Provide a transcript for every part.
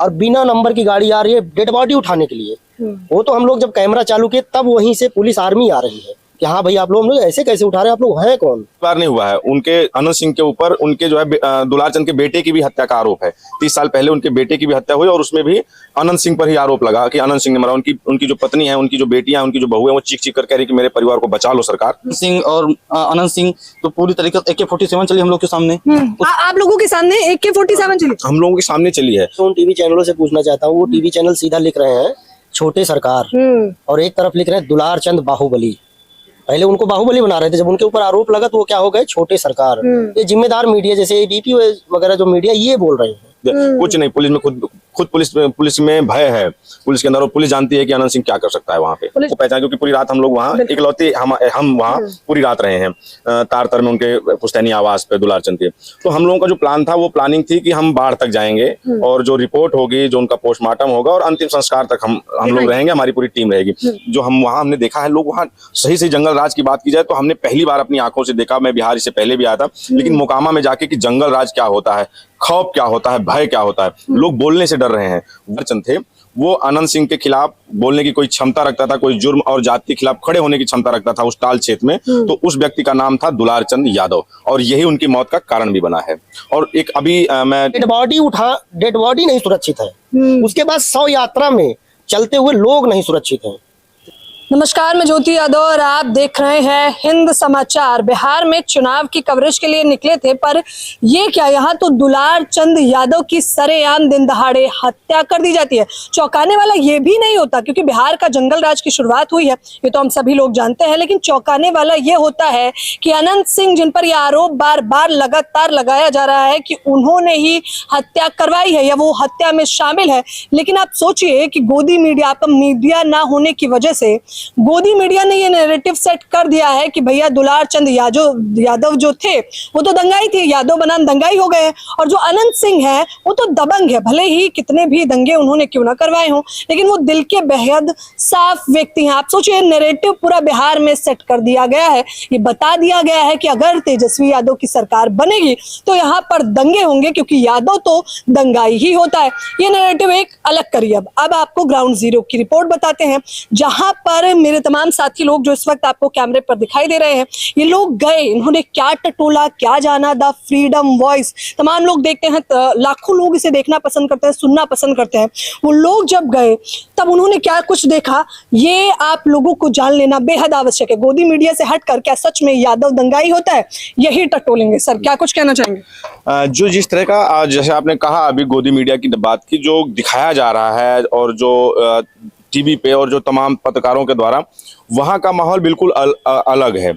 और बिना नंबर की गाड़ी आ रही है डेड बॉडी उठाने के लिए। वो तो हम लोग जब कैमरा चालू किए तब वहीं से पुलिस आर्मी आ रही है कि हाँ भाई आप लोग ऐसे कैसे उठा रहे हैं, आप लोग हैं कौन। बार नहीं हुआ है। उनके अनंत सिंह के ऊपर उनके जो है दुलार चंद के बेटे की भी हत्या का आरोप है। 30 साल पहले उनके बेटे की भी हत्या हुई और उसमें भी अनंत सिंह पर ही आरोप लगा कि अनंत सिंह ने मारा। उनकी जो पत्नी है, उनकी जो बेटियां, उनकी जो बहू है, वो चीख चीख कर कह रही कि मेरे परिवार को बचा लो सरकार। सिंह और अनंत सिंह तो पूरी तरीके से AK-47 चली हम लोग के सामने। आप लोगों के सामने AK-47 चली हम लोगों के सामने चली है। तो उन टीवी चैनलों से पूछना चाहता हूँ, वो टीवी चैनल सीधा लिख रहे हैं छोटे सरकार और एक तरफ लिख रहे हैं दुलार चंद बाहुबली। पहले उनको बाहुबली बना रहे थे, जब उनके ऊपर आरोप लगा तो वो क्या हो गए, छोटे सरकार। ये जिम्मेदार मीडिया जैसे ABP वगैरह जो मीडिया ये बोल रहे हैं। कुछ नहीं, पुलिस में खुद पुलिस में भय है पुलिस के अंदर, और पुलिस जानती है कि अनंत सिंह क्या कर सकता है वहाँ पे। वो पहचान, क्योंकि पूरी रात हम लोग वहाँ इकलौते हम वहाँ पूरी रात रहे हैं तार में उनके पुश्तैनी आवास पे दुलार चंद के। तो हम लोगों का जो प्लान था वो प्लानिंग थी कि हम बाढ़ तक जाएंगे और जो रिपोर्ट होगी, जो उनका पोस्टमार्टम होगा और अंतिम संस्कार तक हम लोग रहेंगे, हमारी पूरी टीम रहेगी। जो हम वहाँ हमने देखा है, लोग वहाँ सही से जंगल राज की बात की जाए तो हमने पहली बार अपनी आंखों से देखा। मैं बिहार इससे पहले भी आया था, लेकिन मोकामा में जाके कि जंगल राज क्या होता है, खौफ क्या होता है, भय क्या होता है, लोग बोलने से डर रहे हैं। चंद थे वो अनंत सिंह के खिलाफ बोलने की कोई क्षमता रखता था, कोई जुर्म और जाति के खिलाफ खड़े होने की क्षमता रखता था उस टाल क्षेत्र में। तो उस व्यक्ति का नाम था दुलार चंद यादव और यही उनकी मौत का कारण भी बना है। और एक अभी मैं डेड बॉडी नहीं सुरक्षित है, उसके बाद 100 यात्रा में चलते हुए लोग नहीं सुरक्षित हैं। नमस्कार, मैं ज्योति यादव और आप देख रहे हैं हिंद समाचार। बिहार में चुनाव की कवरेज के लिए निकले थे, पर ये क्या, यहाँ तो दुलार चंद यादव की सरेआम दिन दहाड़े हत्या कर दी जाती है। चौंकाने वाला ये भी नहीं होता, क्योंकि बिहार का जंगल राज की शुरुआत हुई है, ये तो हम सभी लोग जानते हैं, लेकिन चौंकाने वाला ये होता है कि अनंत सिंह, जिन पर यह आरोप बार बार लगातार लगाया जा रहा है कि उन्होंने ही हत्या करवाई है या वो हत्या में शामिल है, लेकिन आप सोचिए कि गोदी मीडिया ना होने की वजह से गोदी मीडिया ने ये नैरेटिव सेट कर दिया है कि भैया दुलार चंद यादव जो थे वो तो दंगाई थे, यादव बनाम दंगाई हो गए, और जो अनंत सिंह है वो तो दबंग है। भले ही कितने भी दंगे उन्होंने क्यों ना करवाए हों, लेकिन वो दिल के बेहद साफ व्यक्ति हैं। आप सोचिए, नैरेटिव पूरा बिहार में सेट कर दिया गया है। ये बता दिया गया है कि अगर तेजस्वी यादव की सरकार बनेगी तो यहाँ पर दंगे होंगे, क्योंकि यादव तो दंगाई ही होता है। ये नैरेटिव एक अलग करिए। अब आपको ग्राउंड जीरो की रिपोर्ट बताते हैं, जहां पर मेरे तमाम साथी लोग जो इस वक्त आपको कैमरे पर दिखाई दे रहे हैं, ये लोग गए, इन्होंने क्या टटोला, क्या जाना, द फ्रीडम वॉइस तमाम लोग देखते हैं, लाखों लोग इसे देखना पसंद करते हैं, सुनना पसंद करते हैं। वो लोग जब गए तब उन्होंने क्या कुछ देखा, ये आप लोगों को जान लेना बेहद आवश्यक है। गोदी मीडिया से हटकर क्या सच में यादव दंगाई होता है, यही टटोलेंगे। सर, क्या कुछ कहना चाहेंगे? जो जिस तरह का जैसे आपने कहा अभी गोदी मीडिया की बात की, जो दिखाया जा रहा है और जो टीवी पे और जो तमाम पत्रकारों के द्वारा, वहां का माहौल बिल्कुल अलग है।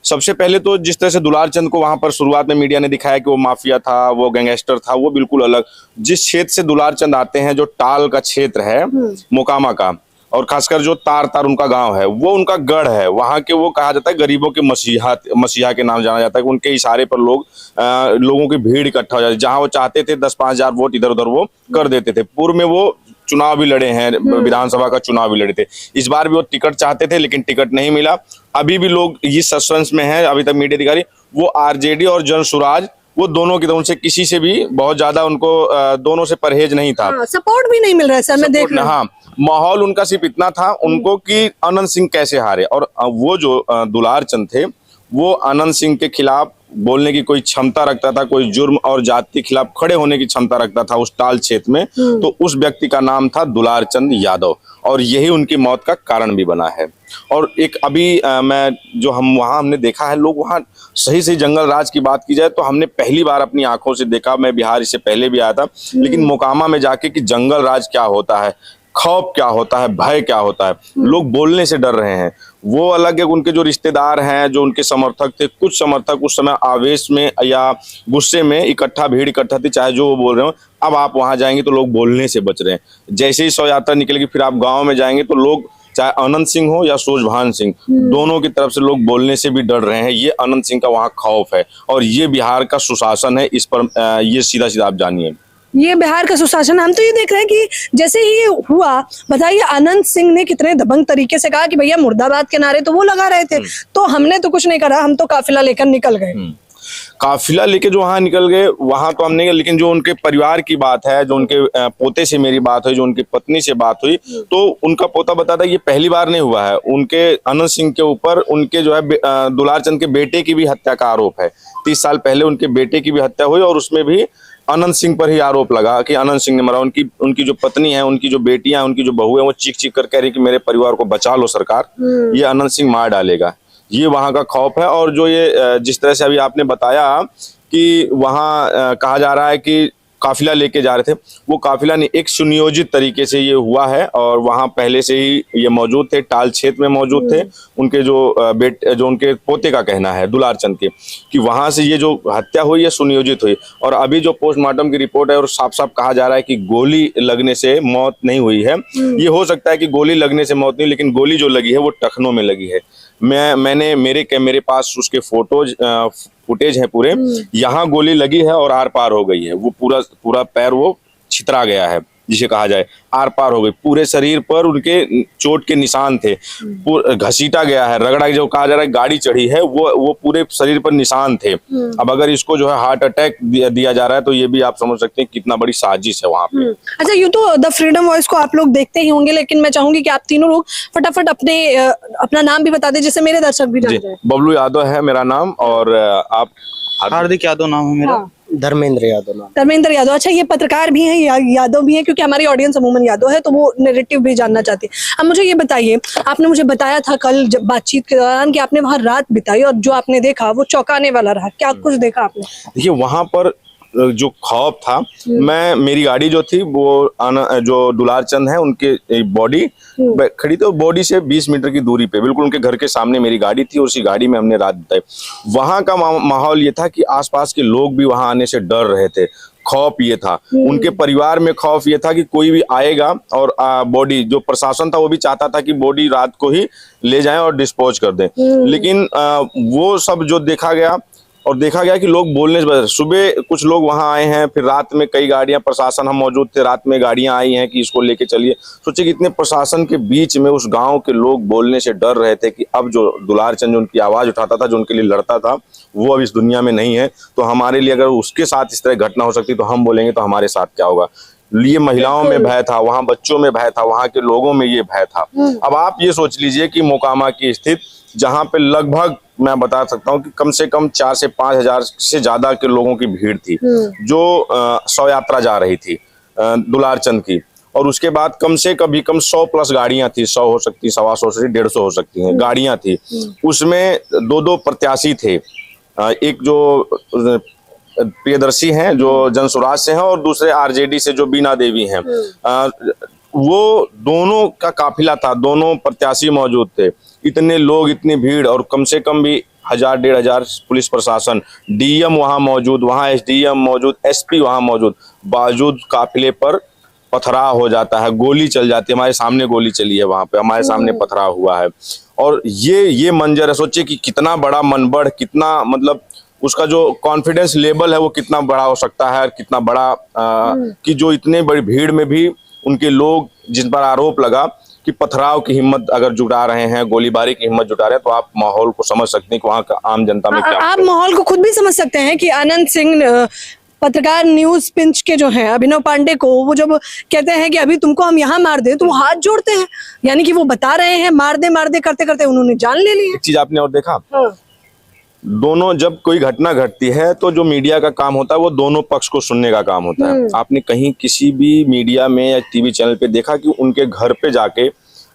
सबसे पहले तो जिस तरह से दुलार चंद को वहां पर शुरुआत में मीडिया ने दिखाया कि वो माफिया था, वो गैंगस्टर था, वो बिल्कुल अलग। जिस क्षेत्र से दुलार चंद आते हैं, जो टाल का क्षेत्र है मोकामा का, और खासकर जो तार उनका गांव है, वो उनका गढ़ है। वहां के वो कहा जाता है गरीबों के मसीहा के नाम जाना जाता है। उनके इशारे पर लोगों की भीड़ इकट्ठा हो जाती है। जहां वो चाहते थे 10-5 हजार वोट इधर उधर वो कर देते थे। पूर्व में वो चुनाव भी लड़े हैं, विधानसभा का चुनाव भी लड़े थे। इस बार भी वो टिकट चाहते थे, लेकिन टिकट नहीं मिला। अभी भी लोग इस सस्पेंस में हैं, अभी तक मीडिया अधिकारी वो RJD और जन सुराज, वो दोनों की, उनसे किसी से भी बहुत ज्यादा उनको दोनों से परहेज नहीं था। सपोर्ट भी नहीं मिल रहा है सर, मैं देख रहा हूं। हाँ, माहौल उनका सिर्फ इतना था उनको कि अनंत सिंह कैसे हारे, और वो जो दुलार चंद थे वो अनंत सिंह के खिलाफ बोलने की कोई क्षमता रखता था, कोई जुर्म और जाति के खिलाफ खड़े होने की क्षमता रखता था उस टाल क्षेत्र में। तो उस व्यक्ति का नाम था दुलार चंद यादव और यही उनकी मौत का कारण भी बना है। और एक अभी मैं जो हमने देखा है, लोग वहाँ सही से जंगल राज की बात की जाए तो हमने पहली बार अपनी आंखों से देखा। मैं बिहार इससे पहले भी आया था, लेकिन मोकामा में जाके कि जंगल राज क्या होता है, खौफ क्या होता है, भय क्या होता है, लोग बोलने से डर रहे हैं। वो अलग है, उनके जो रिश्तेदार हैं, जो उनके समर्थक थे, कुछ समर्थक उस समय आवेश में या गुस्से में भीड़ इकट्ठा थी, चाहे जो वो बोल रहे हो। अब आप वहां जाएंगे तो लोग बोलने से बच रहे हैं। जैसे ही 100 यात्रा निकलेगी, फिर आप गांव में जाएंगे तो लोग, चाहे अनंत सिंह हो या सूरजभान सिंह, दोनों की तरफ से लोग बोलने से भी डर रहे हैं। ये अनंत सिंह का वहां खौफ है और ये बिहार का सुशासन है। इस पर ये सीधा आप जानिए, ये बिहार का सुशासन। हम तो ये देख रहे हैं कि जैसे ही हुआ, बताइए, अनंत सिंह ने कितने दबंग तरीके से कहा कि भैया मुर्दाबाद के नारे तो वो लगा रहे थे, तो हमने तो कुछ नहीं करा, हम तो काफिला लेकर निकल गए। काफिला लेके जो वहां निकल गए वहां तो हम नहीं गए, लेकिन जो उनके परिवार की बात है, जो उनके पोते से मेरी बात हुई, जो उनकी पत्नी से बात हुई, तो उनका पोता बताता ये पहली बार नहीं हुआ है। उनके अनंत सिंह के ऊपर उनके जो है दुलार चंद के बेटे की भी हत्या का आरोप है। 30 साल पहले उनके बेटे की भी हत्या हुई और उसमें भी अनंत सिंह पर ही आरोप लगा कि अनंत सिंह ने मारा। उनकी जो पत्नी है, उनकी जो बेटियां, उनकी जो बहू है, वो चीख चीख कर कह रही कि मेरे परिवार को बचा लो सरकार, ये अनंत सिंह मार डालेगा। ये वहां का खौफ है। और जो ये जिस तरह से अभी आपने बताया कि वहां कहा जा रहा है कि काफिला लेके जा रहे थे, वो काफिला नहीं, एक सुनियोजित तरीके से ये हुआ है और वहां पहले से ही ये मौजूद थे, टाल क्षेत्र में मौजूद थे। उनके जो उनके पोते का कहना है दुलार चंद के, कि वहां से ये जो हत्या हुई है सुनियोजित हुई। और अभी जो पोस्टमार्टम की रिपोर्ट है और साफ साफ कहा जा रहा है कि गोली लगने से मौत नहीं हुई है। ये हो सकता है कि गोली लगने से मौत नहीं, लेकिन गोली जो लगी है वो टखनों में लगी है। मैंने मेरे पास उसके फुटेज है पूरे, यहाँ गोली लगी है और आर पार हो गई है। वो पूरा पैर वो छितरा गया है, जिसे कहा जाए आर पार हो गई। पूरे शरीर पर उनके चोट के निशान थे, घसीटा गया है, रगड़ा, जो कहा जा रहा है गाड़ी चढ़ी है, वो पूरे शरीर पर निशान थे। अब अगर इसको जो है हार्ट अटैक दिया जा रहा है तो ये भी आप समझ सकते हैं कितना बड़ी साजिश है वहां पे। अच्छा, यूँ तो द फ्रीडम वॉइस को आप लोग देखते ही होंगे, लेकिन मैं चाहूंगी कि आप तीनों लोग फटाफट अपना नाम भी बता दें, जिससे मेरे दर्शक भी जान जाए। बबलू यादव है मेरा नाम और आप? हार्दिक यादव नाम है मेरा। धर्मेंद्र यादव नाम। धर्मेंद्र यादव। अच्छा, ये पत्रकार भी हैं, यादव भी हैं, क्योंकि हमारी ऑडियंस अमूमन यादव है, तो वो नैरेटिव भी जानना चाहती है। अब मुझे ये बताइए, आपने मुझे बताया था कल जब बातचीत के दौरान कि आपने वहां रात बिताई और जो आपने देखा वो चौंकाने वाला रहा। क्या कुछ देखा आपने? देखिए, वहां पर जो खौफ था, मेरी गाड़ी जो थी वो जो दुलार चंद है उनके बॉडी खड़ी थी और बॉडी से 20 मीटर की दूरी पे बिल्कुल उनके घर के सामने मेरी गाड़ी थी और उसी गाड़ी में हमने रात बिताई। वहां का माहौल ये था कि आसपास के लोग भी वहां आने से डर रहे थे। खौफ ये था, उनके परिवार में खौफ ये था कि कोई भी आएगा और बॉडी, जो प्रशासन था वो भी चाहता था कि बॉडी रात को ही ले जाएं और डिस्पोज कर दें। लेकिन वो सब जो देखा गया कि लोग बोलने से, सुबह कुछ लोग वहां आए हैं, फिर रात में कई गाड़ियां, प्रशासन, हम मौजूद थे, रात में गाड़ियां आई हैं कि इसको लेके चलिए। सोचिए कि इतने प्रशासन के बीच में उस गांव के लोग बोलने से डर रहे थे कि अब जो दुलार चंद जो उनकी आवाज उठाता था, जो उनके लिए लड़ता था, वो अब इस दुनिया में नहीं है। तो हमारे लिए अगर उसके साथ इस तरह घटना हो सकती तो हम बोलेंगे तो हमारे साथ क्या होगा। ये महिलाओं में भय था, वहां बच्चों में भय था, वहां के लोगों में ये भय था। अब आप ये सोच लीजिए कि मोकामा की स्थिति, जहां पे लगभग मैं बता सकता हूं कि कम से कम 4 से 5 हजार से ज्यादा के लोगों की भीड़ थी जो शव यात्रा जा रही थी दुलार चंद की। और उसके बाद कम से कम 100 प्लस गाड़ियां थी, 100 हो सकती, 125 से 150 हो सकती हैं गाड़ियां थी। उसमें 2 प्रत्याशी थे, एक जो प्रियदर्शी हैं जो जनसुराज से हैं और दूसरे आरजेडी से जो बीना देवी हैं। वो दोनों का काफिला था, दोनों प्रत्याशी मौजूद थे। इतने लोग, इतनी भीड़ और कम से कम भी 1000-1500 पुलिस प्रशासन, डीएम वहां मौजूद, वहां एसडीएम मौजूद, एसपी वहां मौजूद, बावजूद काफिले पर पथराव हो जाता है, गोली चल जाती है। हमारे सामने गोली चली है, वहां पे हमारे सामने पथराव हुआ है। और ये मंजर है, सोचिए कि कितना बड़ा मनबढ़, कितना मतलब उसका जो कॉन्फिडेंस लेवल है वो कितना बड़ा हो सकता है, कितना बड़ा कि जो इतने बड़ी भीड़ में भी उनके लोग, जिन पर आरोप लगा कि पथराव की हिम्मत अगर जुटा रहे हैं, गोलीबारी की हिम्मत जुटा रहे हैं, तो आप माहौल को समझ सकते हैं कि वहां का आम जनता में क्या। आप माहौल को खुद भी समझ सकते हैं कि अनंत सिंह पत्रकार न्यूज पिंच के जो हैं अभिनव पांडे को, वो जब कहते हैं कि अभी तुमको हम यहाँ मार दे, तो वो हाथ जोड़ते हैं, यानी कि वो बता रहे हैं मार दे करते करते उन्होंने जान ले ली है। एक चीज आपने और देखा, दोनों, जब कोई घटना घटती है तो जो मीडिया का काम होता है वो दोनों पक्ष को सुनने का काम होता है। आपने कहीं किसी भी मीडिया में या टीवी चैनल पे देखा कि उनके घर पे जाके,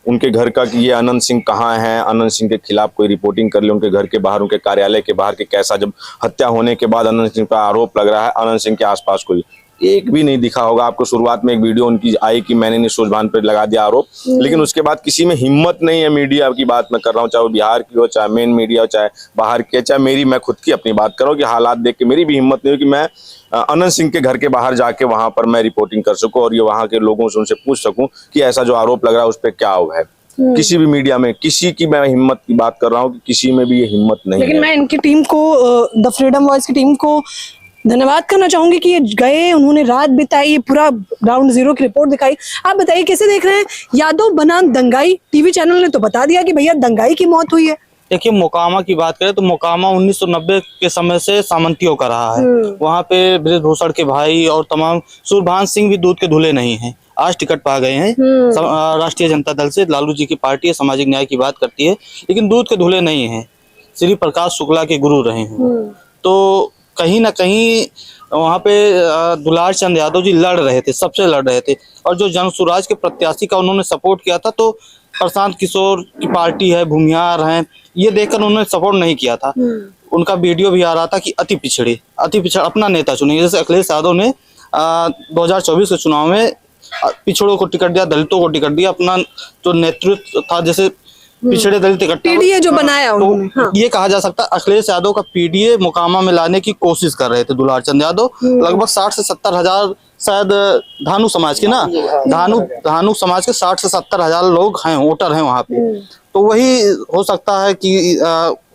उनके घर का कि ये अनंत सिंह कहाँ है, अनंत सिंह के खिलाफ कोई रिपोर्टिंग कर ले, उनके घर के बाहर, उनके कार्यालय के बाहर के कैसा, जब हत्या होने के बाद अनंत सिंह पर आरोप लग रहा है, अनंत सिंह के आसपास कोई एक भी नहीं दिखा होगा आपको। शुरुआत में एक वीडियो उनकी आई कि मैंने सूझबूझ पर लगा दिया आरोप, लेकिन उसके बाद किसी में हिम्मत नहीं है। मीडिया की बात मैं कर रहा हूँ, चाहे वो बिहार की हो, चाहे मेन मीडिया हो, चाहे बाहर की, चाहे मैं खुद की अपनी बात कर रहा हूँ कि हालात देख के मेरी भी हिम्मत नहीं हो कि मैं अनंत सिंह के घर के बाहर जाके वहां पर मैं रिपोर्टिंग कर सकूं और ये वहां के लोगों से उनसे पूछ सकूं कि ऐसा जो आरोप लग रहा है उस पर क्या है। किसी भी मीडिया में किसी की मैं हिम्मत की बात कर रहा हूँ कि किसी में भी ये हिम्मत नहीं है। लेकिन मैं इनकी टीम को, द फ्रीडम वॉइस की टीम को धन्यवाद करना चाहूंगी कि ये गए, उन्होंने रात बिताई, पूरा ग्राउंड जीरो की रिपोर्ट दिखाई। आप बताइए कैसे देख रहे हैं? यादव बनाम दंगाई, टीवी चैनल ने तो बता दिया कि भैया दंगाई की मौत हुई है, देखिए मोकामा की बात करें तो मोकामा 1990 के समय से सामंतियों का रहा है। वहाँ पे बृजभूषण के भाई और तमाम सूरभान सिंह भी दूध के धुले नहीं हैं। आज टिकट पा गए हैं राष्ट्रीय जनता दल से। लालू जी की पार्टी है, सामाजिक न्याय की बात करती है, लेकिन दूध के धुले नहीं हैं। श्री प्रकाश शुक्ला के गुरु रहे हैं। तो कहीं ना कहीं वहाँ पे दुलार चंद यादव जी लड़ रहे थे, सबसे लड़ रहे थे। और जो जन सुराज के प्रत्याशी का उन्होंने सपोर्ट किया था, तो प्रशांत किशोर की पार्टी है, भूमिहार हैं, ये देखकर उन्होंने सपोर्ट नहीं किया था। उनका वीडियो भी आ रहा था कि अति पिछड़े अपना नेता चुनेंगे। जैसे अखिलेश यादव ने 2024 के चुनाव में पिछड़ों को टिकट दिया, दलितों को टिकट दिया, अपना जो नेतृत्व था जैसे पिछड़े दलित इकट्ठा पीडीए जो बनाया उन्होंने, तो ये कहा जा सकता है अखिलेश यादव का पीडीए मोकामा में लाने की कोशिश कर रहे थे दुलार चंद यादव। लगभग 60 से 70 हजार शायद धानु समाज के धानु समाज के 60 से 70 हजार लोग हैं, वोटर हैं वहाँ पे। तो वही हो सकता है कि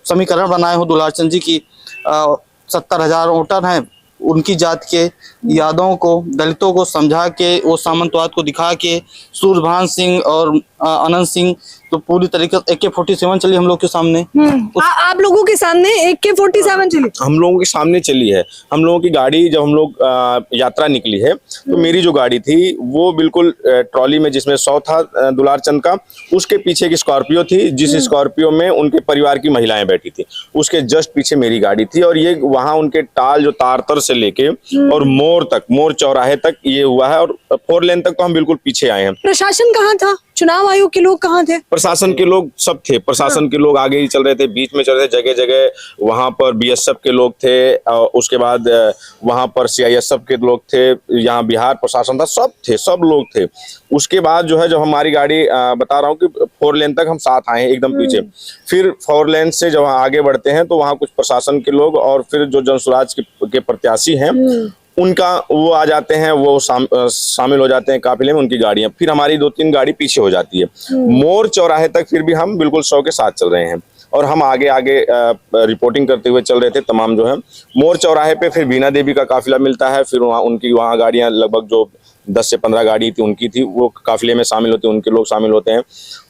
समीकरण बनाए हो दुलार चंद जी की 70 हजार वोटर हैं, उनकी जात के यादवों को, दलितों को समझा के, वो सामंतवाद को दिखा के सूरभान सिंह और अनंत सिंह तो पूरी तरीके से AK-47 चली हम लोग के सामने। आप लोगों के सामने AK-47 चली? हम लोगों के सामने चली है। हम लोगों की गाड़ी जब हम लोग यात्रा निकली है, तो मेरी जो गाड़ी थी वो बिल्कुल ट्रॉली में जिसमें 100 था दुलार चंद का, उसके पीछे एक स्कॉर्पियो थी, जिस स्कॉर्पियो में उनके परिवार की महिलाएं बैठी थी, उसके जस्ट पीछे मेरी गाड़ी थी। और ये वहां उनके टाल जो तारतर से लेके और मोर चौराहे तक ये हुआ है, और 4 लेन तक तो हम बिल्कुल पीछे आए हैं। प्रशासन कहाँ था? चुनाव आयोग के लोग कहाँ थे? प्रशासन के लोग सब थे। प्रशासन के लोग आगे ही चल रहे थे, बीच में चल रहे थे, जगह जगह वहां पर BSF के लोग थे, उसके बाद वहां पर CISF के लोग थे, यहाँ बिहार प्रशासन था, सब थे, सब लोग थे। उसके बाद जो है, जब हमारी गाड़ी बता रहा हूँ कि 4 लेन तक हम साथ आए हैं एकदम पीछे, फिर 4 लेन से जब आगे बढ़ते हैं तो वहाँ कुछ प्रशासन के लोग और फिर जो जनसुराज के प्रत्याशी हैं उनका वो आ जाते हैं, वो शामिल हो जाते हैं काफिले में, उनकी गाड़ियां। फिर हमारी 2-3 गाड़ी पीछे हो जाती है। मोर चौराहे तक फिर भी हम बिल्कुल 100 के साथ चल रहे हैं, और हम आगे आगे रिपोर्टिंग करते हुए चल रहे थे तमाम जो है। मोर चौराहे पे फिर बीना देवी का काफिला मिलता है, फिर वहाँ गाड़ियां लगभग जो 10 से 15 गाड़ी थी उनकी थी, वो काफिले में शामिल होते हैं, उनके लोग शामिल होते हैं।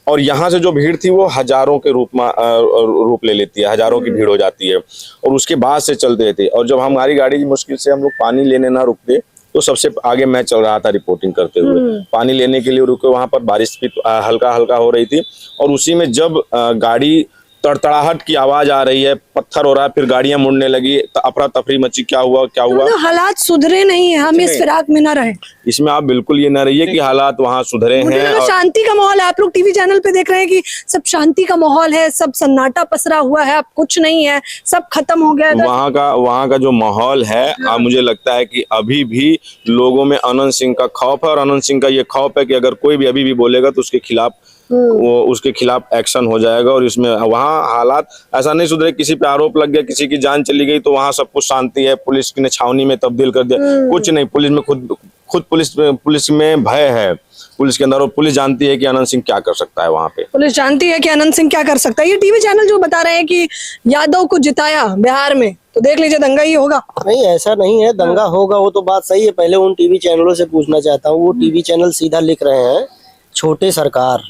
और यहाँ से जो भीड़ थी वो हजारों के रूप ले लेती है, हजारों की भीड़ हो जाती है, और उसके बाद से चलते थे। और जब हमारी गाड़ी मुश्किल से हम लोग पानी लेने ना रुकते, तो सबसे आगे मैं चल रहा था रिपोर्टिंग करते हुए। पानी लेने के लिए रुके, वहां पर बारिश भी हल्का हल्का हो रही थी, और उसी में जब गाड़ी तड़तड़ाहट की आवाज आ रही है, पत्थर हो रहा है, फिर गाड़ियां मुड़ने लगी, अफरा तफरी मची, क्या हुआ। तो हालात सुधरे नहीं है, हम इस फिराक में ना रहे। इसमें आप बिल्कुल ये ना रहिए कि हालात वहाँ सुधरे हैं। और शांति का माहौल है, आप लोग टीवी चैनल पे देख रहे हैं कि सब शांति का माहौल है, सब सन्नाटा पसरा हुआ है, अब कुछ नहीं है, सब खत्म हो गया है। वहाँ का जो माहौल है, मुझे लगता है कि अभी भी लोगों में अनंत सिंह का खौफ है, और अनंत सिंह का ये खौफ है कि अगर कोई भी अभी भी बोलेगा तो उसके खिलाफ एक्शन हो जाएगा। और इसमें वहाँ हालात ऐसा नहीं सुधरे, किसी पे आरोप लग गया, किसी की जान चली गई, तो वहाँ सब कुछ शांति है, पुलिस ने छावनी में तब्दील कर दिया, कुछ नहीं। पुलिस में खुद पुलिस में भय है, पुलिस के अंदर, और पुलिस जानती है कि अनंत सिंह क्या कर सकता है। वहाँ पे पुलिस जानती है कि अनंत सिंह क्या कर सकता है। ये टीवी चैनल जो बता रहे हैं कि यादव को जिताया बिहार में, तो देख लीजिए दंगा ही होगा। नहीं, ऐसा नहीं है, दंगा होगा वो तो बात सही है। पहले उन टीवी चैनलों से पूछना चाहता हूँ, वो टीवी चैनल सीधा लिख रहे हैं छोटे सरकार,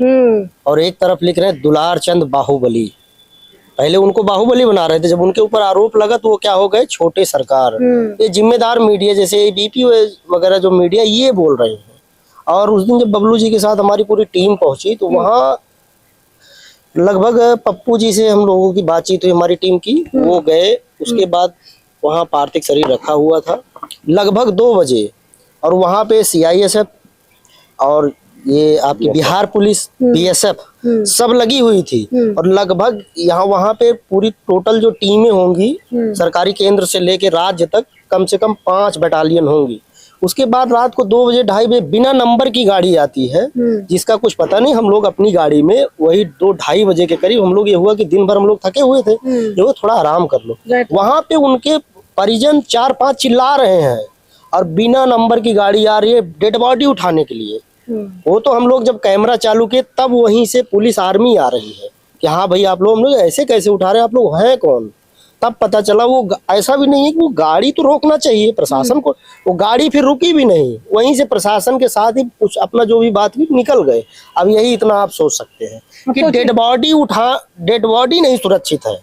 और एक तरफ लिख रहे हैं दुलार चंद बाहुबली। पहले उनको बाहुबली बना रहे थे, जब उनके ऊपर आरोप लगा तो वो क्या हो गए, छोटे सरकार। ये जिम्मेदार मीडिया जैसे ABP वगैरह जो मीडिया ये बोल रहे हैं। और उस दिन जब बबलू जी के साथ हमारी पूरी टीम पहुंची, तो वहाँ लगभग पप्पू जी से हम लोगों की बातचीत हुई, हमारी टीम की, वो गए। उसके बाद वहाँ पार्थिव शरीर रखा हुआ था लगभग 2 बजे, और वहाँ पे CISF और ये आपकी बिहार पुलिस BSF सब लगी हुई थी। और लगभग वहाँ पे पूरी टोटल जो टीमें होंगी सरकारी केंद्र से लेके राज्य तक, कम से कम 5 बटालियन होंगी। उसके बाद रात को 2 बजे 2:30 बजे बिना नंबर की गाड़ी आती है, जिसका कुछ पता नहीं। हम लोग अपनी गाड़ी में वही 2-2:30 बजे के करीब, हम लोग ये हुआ कि दिन भर हम लोग थके हुए थे, जो थोड़ा आराम कर लो। वहां पे उनके परिजन 4-5 चिल्ला रहे हैं, और बिना नंबर की गाड़ी आ रही है डेड बॉडी उठाने के लिए। वो तो हम लोग जब कैमरा चालू किए, तब वहीं से पुलिस आर्मी आ रही है कि हाँ भाई आप लोग, हम लोग ऐसे कैसे उठा रहे हैं, आप लोग हैं कौन? तब पता चला वो ऐसा भी नहीं है कि वो गाड़ी तो रोकना चाहिए प्रशासन को, वो गाड़ी फिर रुकी भी नहीं, वहीं से प्रशासन के साथ ही कुछ अपना जो भी बात हुई निकल गए। अब यही इतना आप सोच सकते हैं कि डेड बॉडी नहीं सुरक्षित है,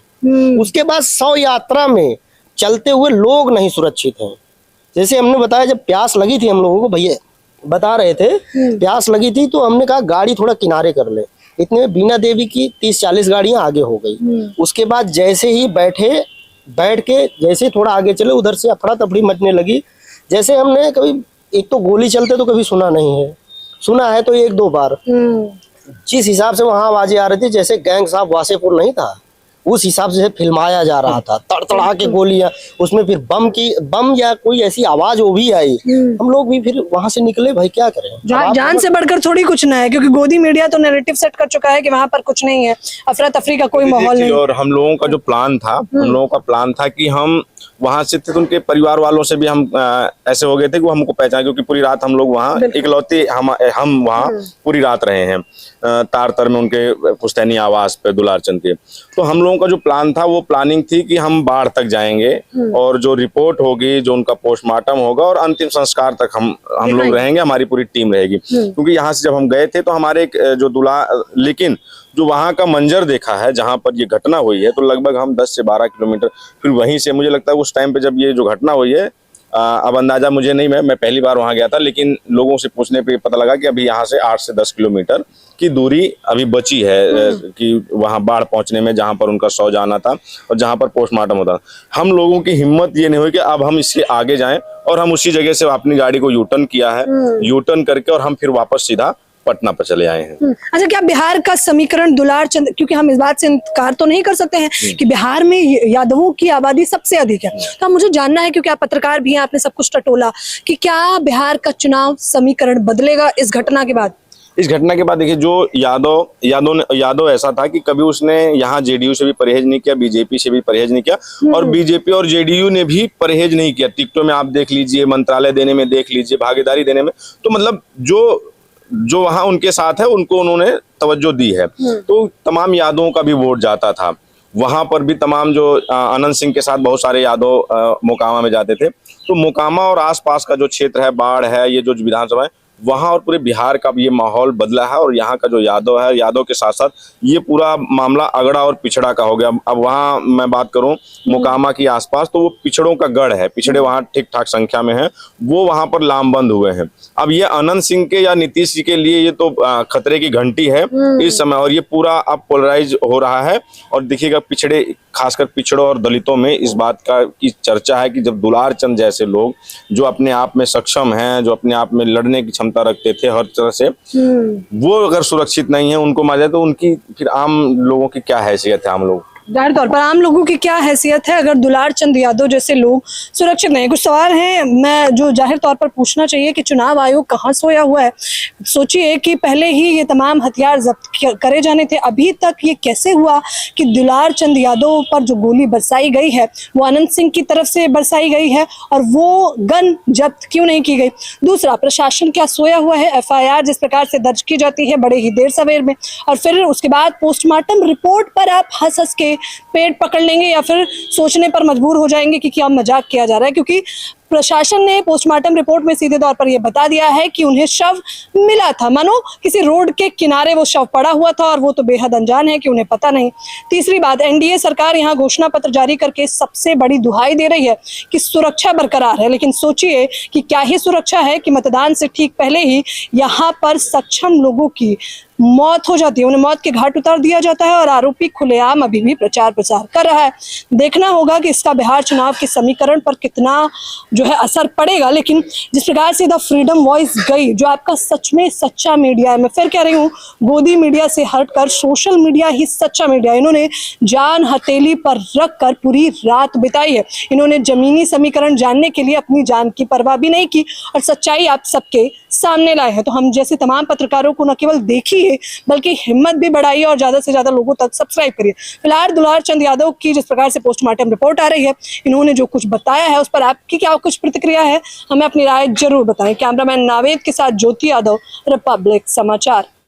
उसके बाद 100 यात्रा में चलते हुए लोग नहीं सुरक्षित हैं। जैसे हमने बताया जब प्यास लगी थी हम लोगों को, भैया बता रहे थे प्यास लगी थी तो हमने कहा गाड़ी थोड़ा किनारे कर ले, इतने में बीना देवी की 30-40 गाड़ियां आगे हो गई। उसके बाद जैसे ही बैठ के जैसे ही थोड़ा आगे चले उधर से अफड़ा तफड़ी मचने लगी। जैसे हमने कभी एक तो गोली चलते तो कभी सुना नहीं है, सुना है तो 1-2 बार। जिस हिसाब से वहां आवाजें आ रही थी जैसे गैंग साहब वासेपुर नहीं था उस हिसाब से फिल्माया जा रहा था, तड़तड़ा के गोलियां, उसमें फिर बम या कोई ऐसी आवाज वो भी आई। हम लोग भी फिर वहां से निकले, भाई क्या करें, जान से बढ़कर थोड़ी कुछ ना है, क्योंकि गोदी मीडिया तो नैरेटिव सेट कर चुका है कि वहां पर कुछ नहीं है, अफरा तफरी का कोई माहौल नहीं। और हम लोगों का जो प्लान था, हम लोगों का प्लान था कि हम वहां से थे तो उनके परिवार वालों से भी हम ऐसे हो गए थे कि वो हमको पहचान, क्योंकि पूरी रात हम लोग वहाँ इकलौते हम वहाँ पूरी रात रहे हैं तारतर में उनके पुश्तैनी आवास पे दुलारचंद के। तो हम लोगों का जो प्लान था वो प्लानिंग थी कि हम बाढ़ तक जाएंगे और जो रिपोर्ट होगी, जो उनका पोस्टमार्टम होगा और अंतिम संस्कार तक हम लोग रहेंगे, हमारी पूरी टीम रहेगी। क्योंकि यहाँ से जब हम गए थे तो हमारे लेकिन जो वहाँ का मंजर देखा है जहाँ पर ये घटना हुई है, तो लगभग हम 10 से 12 किलोमीटर फिर वहीं से, मुझे लगता है उस टाइम पे जब ये जो घटना हुई है, अब अंदाजा मुझे नहीं, मैं पहली बार वहाँ गया था, लेकिन लोगों से पूछने पे पता लगा कि अभी यहाँ से 8 से 10 किलोमीटर की दूरी अभी बची है कि वहाँ बाढ़ पहुँचने में, जहाँ पर उनका शव जाना था और जहाँ पर पोस्टमार्टम होता। हम लोगों की हिम्मत ये नहीं हुई कि अब हम इसके आगे जाएं, और हम उसी जगह से अपनी गाड़ी को यूटर्न किया है, यूटर्न करके और हम फिर वापस सीधा पटना पर चले आए हैं। अच्छा, क्या बिहार का समीकरण दुलारचंद, क्योंकि हम इस बात से इनकार तो नहीं कर सकते हैं कि बिहार में यादवों की आबादी सबसे अधिक है, तो मुझे जानना है, क्योंकि आप पत्रकार भी हैं, आपने सब कुछ टटोला, कि क्या बिहार का चुनाव समीकरण बदलेगा इस घटना के बाद? इस घटना के बाद देखिए, जो यादव ऐसा था कि कभी उसने यहाँ जेडीयू से भी परहेज नहीं किया, बीजेपी से भी परहेज नहीं किया, और बीजेपी और जेडीयू ने भी परहेज नहीं किया। टिकटों में आप देख लीजिए, मंत्रालय देने में देख लीजिए, भागीदारी देने में, तो मतलब जो वहां उनके साथ है उनको उन्होंने तवज्जो दी है। तो तमाम यादवों का भी वोट जाता था वहां पर भी। तमाम जो अनंत सिंह के साथ बहुत सारे यादव मोकामा में जाते थे, तो मोकामा और आसपास का जो क्षेत्र है, बाढ़ है, ये जो विधानसभा है, वहां और पूरे बिहार का भी ये माहौल बदला है। और यहाँ का जो यादव है, यादव के साथ साथ ये पूरा मामला अगड़ा और पिछड़ा का हो गया। अब वहाँ मैं बात करूं मोकामा की आसपास, तो वो पिछड़ों का गढ़ है, पिछड़े वहाँ ठीक ठाक संख्या में हैं, वो वहाँ पर लामबंद हुए हैं। अब ये अनंत सिंह के या नीतीश जी के लिए ये तो खतरे की घंटी है इस समय, और ये पूरा अब पोलराइज हो रहा है। और देखिएगा, पिछड़े, खासकर पिछड़ों और दलितों में इस बात की चर्चा है कि जब दुलारचंद जैसे लोग जो अपने आप में सक्षम हैं, जो अपने आप में लड़ने की क्षमता रखते थे हर तरह से, वो अगर सुरक्षित नहीं है, उनको मार जाए, तो उनकी फिर आम लोगों की क्या हैसियत है? आम लोग, जाहिर तौर पर आम लोगों की क्या हैसियत है अगर दुलारचंद यादव जैसे लोग सुरक्षित नहीं? कुछ सवाल हैं मैं जो जाहिर तौर पर पूछना चाहिए कि चुनाव आयोग कहाँ सोया हुआ है? सोचिए कि पहले ही ये तमाम हथियार जब्त करे जाने थे, अभी तक ये कैसे हुआ कि दुलारचंद यादव पर जो गोली बरसाई गई है वो अनंत सिंह की तरफ से बरसाई गई है, और वो गन जब्त क्यों नहीं की गई? दूसरा, प्रशासन क्या सोया हुआ है? FIR जिस प्रकार से दर्ज की जाती है बड़े ही देर सवेर में, और फिर उसके बाद पोस्टमार्टम रिपोर्ट पर आप हंस हंस के पेट पकड़ लेंगे या फिर सोचने पर मजबूर हो जाएंगे कि क्या मजाक किया जा रहा है, क्योंकि प्रशासन ने पोस्टमार्टम रिपोर्ट में सीधे तौर पर यह बता दिया है कि उन्हें शव मिला था, मानो किसी रोड के किनारे वो शव पड़ा हुआ था, और वो तो बेहद अनजान है कि उन्हें पता नहीं। तीसरी बात, NDA सरकार यहाँ घोषणा पत्र जारी करके सबसे बड़ी दुहाई दे रही है कि सुरक्षा बरकरार है, लेकिन सोचिए कि क्या ही सुरक्षा है कि मतदान से ठीक पहले ही यहाँ पर सक्षम लोगों की मौत हो जाती है, उन्हें मौत के घाट उतार दिया जाता है, और आरोपी खुलेआम अभी भी प्रचार प्रसार कर रहा है। देखना होगा कि इसका बिहार चुनाव के समीकरण पर कितना जो है असर पड़ेगा। लेकिन जिस प्रकार से द फ्रीडम वॉइस गई, जो आपका सच में सच्चा मीडिया है, मैं फिर कह रही हूँ, गोदी मीडिया से हटकर सोशल मीडिया ही सच्चा मीडिया, इन्होंने जान हथेली पर रख कर पूरी रात बिताई है। इन्होंने जमीनी समीकरण जानने के लिए अपनी जान की परवाह भी नहीं की, और सच्चाई आप सबके सामने लाए हैं। तो हम जैसे तमाम पत्रकारों को न केवल देखिए बल्कि हिम्मत भी बढ़ाइए और ज्यादा से ज्यादा लोगों तक सब्सक्राइब करिए। फिलहाल दुलारचंद यादव की जिस प्रकार से पोस्टमार्टम रिपोर्ट आ रही है, इन्होंने जो कुछ बताया है उस पर आपकी क्या कुछ प्रतिक्रिया है, हमें अपनी राय जरूर बताएं। कैमरामैन नावेद के साथ ज्योति यादव, रिपब्लिक समाचार।